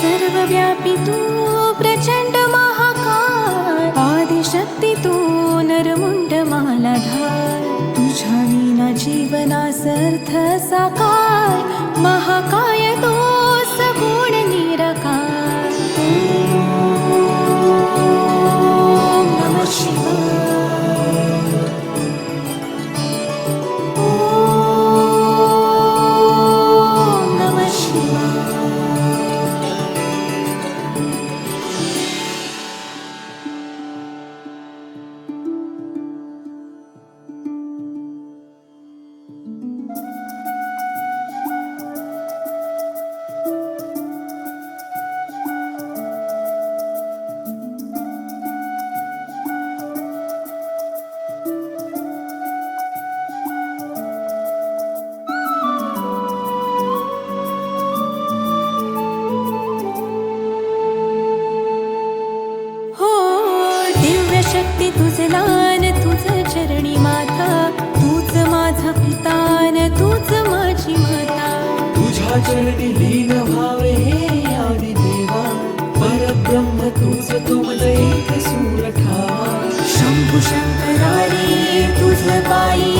सर्वव्यापी तू प्रचंड महाकाय, आदिशक्ती तू नरमुंड मालाधार, तुझ्या विना जीवनास अर्थ साकार, महाकाय तो सगुण निराकार. ओम नमः शिवाय. ओम नमः शिवाय. शक्ती तुझ लान, तुझ चरणी माता, तूच माझा पितान, तूच माझी माता. तुझ्या चरणी लीन व्हावे हे आदि देवा, परब्रह्म तूच तुझ एक सूर ठावा. शंभू शंकरारी तुझ पायी